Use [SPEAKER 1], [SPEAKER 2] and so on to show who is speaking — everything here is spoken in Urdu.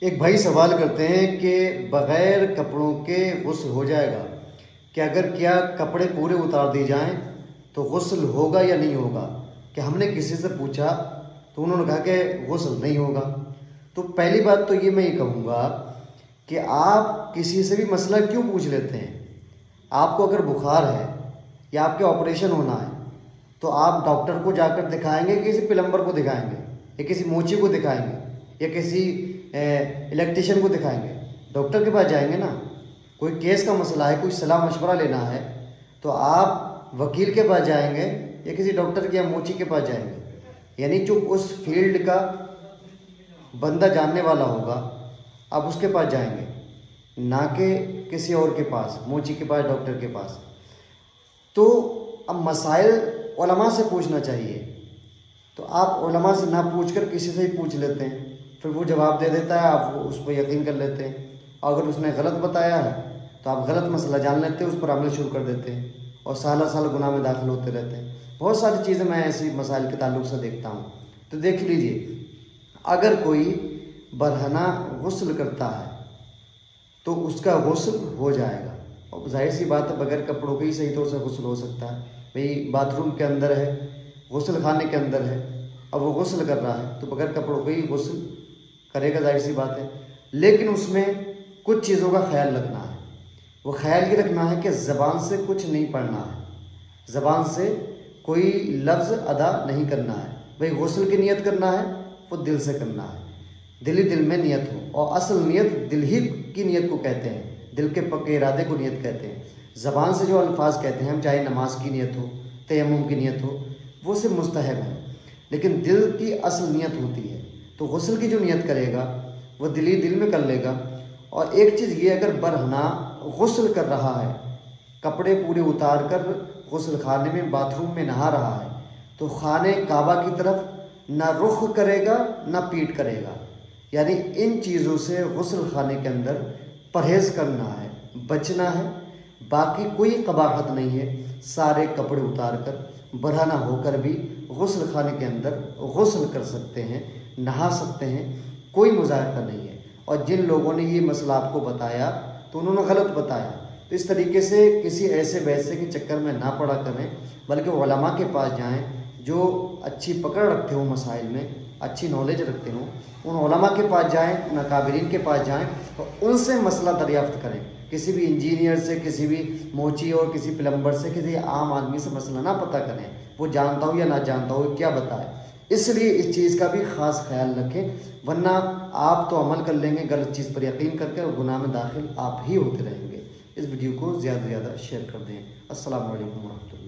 [SPEAKER 1] ایک بھائی سوال کرتے ہیں کہ بغیر کپڑوں کے غسل ہو جائے گا کہ اگر کیا کپڑے پورے اتار دی جائیں تو غسل ہوگا یا نہیں ہوگا؟ کہ ہم نے کسی سے پوچھا تو انہوں نے کہا کہ غسل نہیں ہوگا۔ تو پہلی بات تو میں یہ کہوں گا کہ آپ کسی سے بھی مسئلہ کیوں پوچھ لیتے ہیں؟ آپ کو اگر بخار ہے یا آپ کے آپریشن ہونا ہے تو آپ ڈاکٹر کو جا کر دکھائیں گے، کسی پلمبر کو دکھائیں گے یا کسی موچی کو دکھائیں گے یا کسی الیکٹریشین کو دکھائیں گے؟ ڈاکٹر کے پاس جائیں گے نا۔ کوئی کیس کا مسئلہ ہے، کوئی صلاح مشورہ لینا ہے تو آپ وکیل کے پاس جائیں گے یا کسی ڈاکٹر کے یا موچی کے پاس جائیں گے، یعنی جو اس فیلڈ کا بندہ جاننے والا ہوگا آپ اس کے پاس جائیں گے، نہ کہ کسی اور کے پاس، موچی کے پاس، ڈاکٹر کے پاس۔ تو اب مسائل علماء سے پوچھنا چاہیے، تو آپ علماء سے نہ پوچھ کر کسی سے ہی پوچھ لیتے ہیں، پھر وہ جواب دے دیتا ہے، آپ اس پہ یقین کر لیتے ہیں، اور اگر اس نے غلط بتایا ہے تو آپ غلط مسئلہ جان لیتے ہیں، اس پر عمل شروع کر دیتے ہیں اور سالہ سال گناہ میں داخل ہوتے رہتے ہیں۔ بہت ساری چیزیں میں ایسی مسائل کے تعلق سے دیکھتا ہوں۔ تو دیکھ لیجئے، اگر کوئی برہنہ غسل کرتا ہے تو اس کا غسل ہو جائے گا، اور ظاہر سی بات ہے بغیر کپڑوں کے ہی صحیح طور سے غسل ہو سکتا ہے۔ بھئی باتھ روم کے اندر ہے، غسل خانے کے اندر ہے، اب وہ غسل کر رہا ہے تو بغیر کپڑوں کے ہی غسل کرے گا، ظاہر سی بات ہے۔ لیکن اس میں کچھ چیزوں کا خیال رکھنا ہے۔ وہ خیال یہ رکھنا ہے کہ زبان سے کچھ نہیں پڑھنا ہے، زبان سے کوئی لفظ ادا نہیں کرنا ہے۔ بھئی غسل کی نیت کرنا ہے وہ دل سے کرنا ہے، دل ہی دل میں نیت ہو، اور اصل نیت دل ہی کی نیت کو کہتے ہیں، دل کے پکے ارادے کو نیت کہتے ہیں۔ زبان سے جو الفاظ کہتے ہیں ہم، چاہے نماز کی نیت ہو، تیمم کی نیت ہو، وہ صرف مستحب ہے، لیکن دل کی اصل نیت ہوتی ہے۔ تو غسل کی جو نیت کرے گا وہ دل ہی دل میں کر لے گا۔ اور ایک چیز یہ، اگر برہنہ غسل کر رہا ہے، کپڑے پورے اتار کر غسل خانے میں، باتھ روم میں نہا رہا ہے، تو خانہ کعبہ کی طرف نہ رخ کرے گا نہ پیٹ کرے گا، یعنی ان چیزوں سے غسل خانے کے اندر پرہیز کرنا ہے، بچنا ہے۔ باقی کوئی قباحت نہیں ہے، سارے کپڑے اتار کر برہنہ ہو کر بھی غسل خانے کے اندر غسل کر سکتے ہیں، نہا سکتے ہیں، کوئی مذاہقہ نہیں ہے۔ اور جن لوگوں نے یہ مسئلہ آپ کو بتایا تو انہوں نے غلط بتایا، تو اس طریقے سے کسی ایسے ویسے کے چکر میں نہ پڑا کریں، بلکہ علماء کے پاس جائیں جو اچھی پکڑ رکھتے ہوں، مسائل میں اچھی نالج رکھتے ہوں، ان علماء کے پاس جائیں، ان اکابرین کے پاس جائیں اور ان سے مسئلہ دریافت کریں۔ کسی بھی انجینئر سے، کسی بھی موچی اور کسی پلمبر سے، کسی عام آدمی سے مسئلہ نہ پتہ کریں، وہ جانتا ہو یا نہ جانتا ہو کیا بتائے۔ اس لیے اس چیز کا بھی خاص خیال رکھیں، ورنہ آپ تو عمل کر لیں گے غلط چیز پر یقین کر کے، اور گناہ میں داخل آپ ہی ہوتے رہیں گے۔ اس ویڈیو کو زیادہ سے زیادہ شیئر کر دیں۔ السلام علیکم ورحمۃ اللہ۔